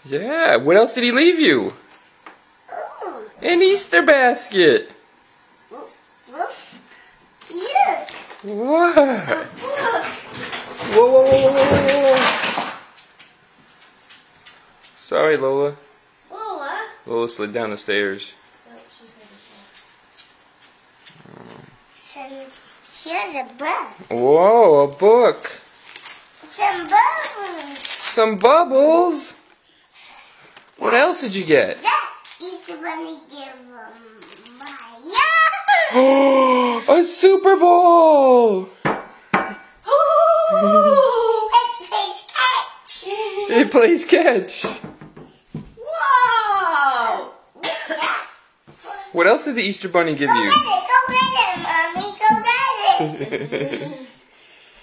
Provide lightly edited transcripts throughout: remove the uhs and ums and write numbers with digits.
Yeah, what else did he leave you? Ooh. An Easter basket. Yeah. What? Whoa, whoa, whoa, whoa, whoa. Sorry, Lola. Lola slid down the stairs. So here's a book. Whoa, a book. Some bubbles. Some bubbles? What else did you get? That is the bunny give my A Super Bowl! It plays catch. It plays catch. Wow! What else did the Easter Bunny give Go you? get it, Mommy. Go get it.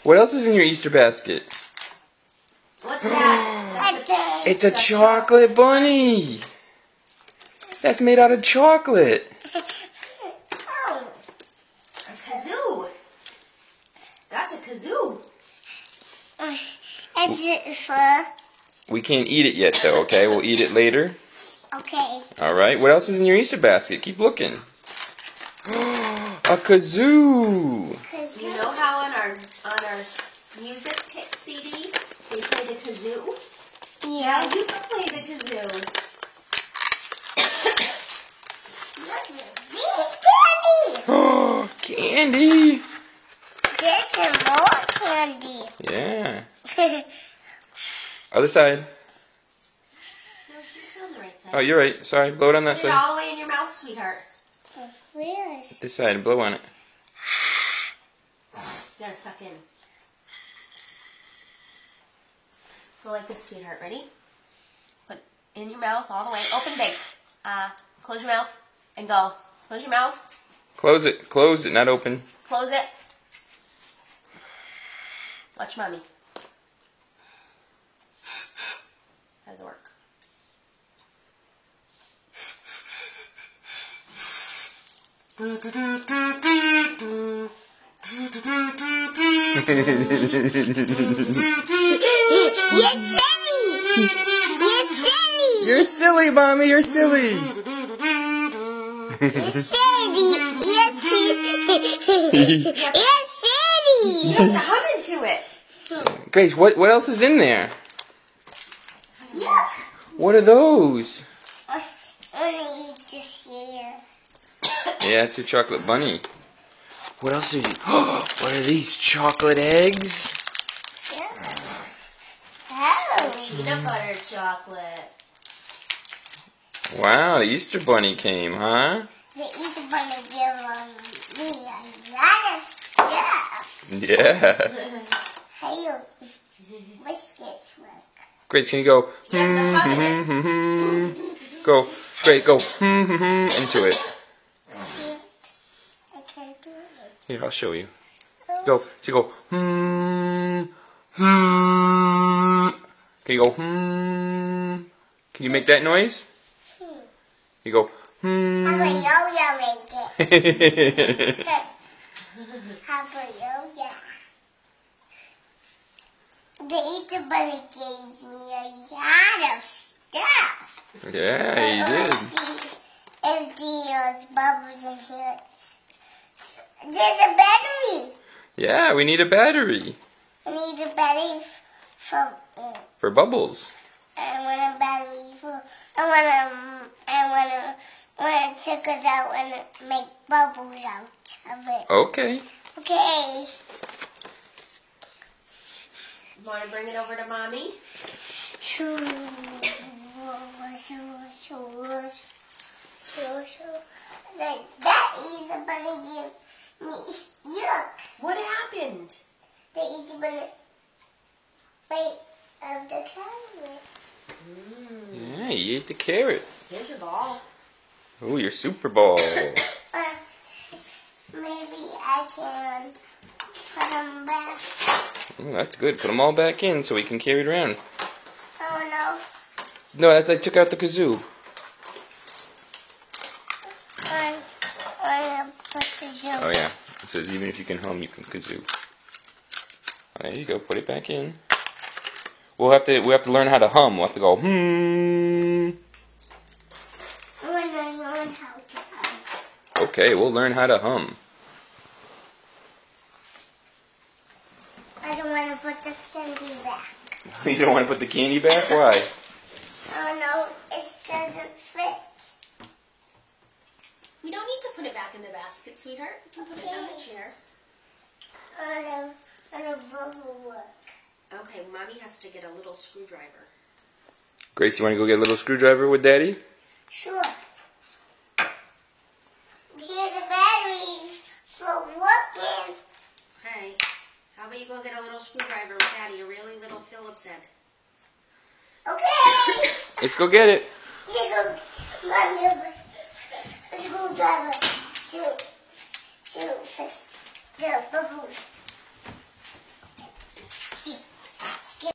What else is in your Easter basket? What's that? It's a chocolate bunny. That's made out of chocolate. Oh. A kazoo. That's a kazoo. Is it for? We can't eat it yet, though, okay? We'll eat it later. Okay. All right. What else is in your Easter basket? Keep looking. A kazoo. You know how on our music CD they play the kazoo? Yeah. You can play the kazoo. Look at these candy. Candy. There's some more candy. Yeah. Other side. No, she's on the right side. Oh, you're right. Sorry. Blow it on that Put it side. all the way in your mouth, sweetheart. Where is? This side. Blow on it. You gotta suck in. Go like this, sweetheart. Ready? Put it in your mouth all the way. Open big. Close your mouth and go. Close your mouth. Close it. Close it, not open. Close it. Watch Mommy. How does it work? You're silly. You're silly. You're silly, Mommy. You're silly. You're silly. You're silly. You're silly. You have to hum into it. Grace, what else is in there? Look. What are those? I'm gonna eat this here. Yeah, it's your chocolate bunny. What else did you... what are these? Chocolate eggs? Oh. Peanut butter chocolate. Wow, the Easter bunny came, huh? The Easter bunny give me a lot of stuff. Yeah. Hey, biscuits work. Grace, can you go... You have to hum it. Go, Grace, go into it. I can't do it. Here, I'll show you. Go. So you go. Can you go? Can you make that noise? You go. How about yo-yo make it? How about yo-yo? The Easter bunny gave me a lot of stuff. Yeah, he did. If there's bubbles in here. There's a battery. Yeah, we need a battery I need a battery for bubbles. I want a battery for. I want to take it out and make bubbles out of it. Okay. Okay. Want to bring it over to Mommy? That is a bunny give me. Look. What happened? The Easter bunny bite of the carrots. Yeah, you ate the carrot. Here's your ball. Oh, your Super Bowl. Maybe I can put them back. Oh, that's good. Put them all back in so we can carry it around. Oh No, I took out the kazoo. no. I put the jump. Oh yeah, it says even if you can hum, you can kazoo. There you go. Put it back in. We have to learn how to hum. We'll have to go When I learn how to hum. Okay, we'll learn how to hum. I don't want to put the candy back. You don't want to put the candy back? Why? Oh no, it doesn't fit. We don't need to put it back in the basket, sweetheart. You can put it on the chair. On a bubble work. Okay, Mommy has to get a little screwdriver. Grace, you want to go get a little screwdriver with Daddy? Sure. Here's a battery for working. Okay. How about you go get a little screwdriver with Daddy, a really little Phillips head. Okay. Let's go get it. Here goes my screwdriver to fix the bubbles.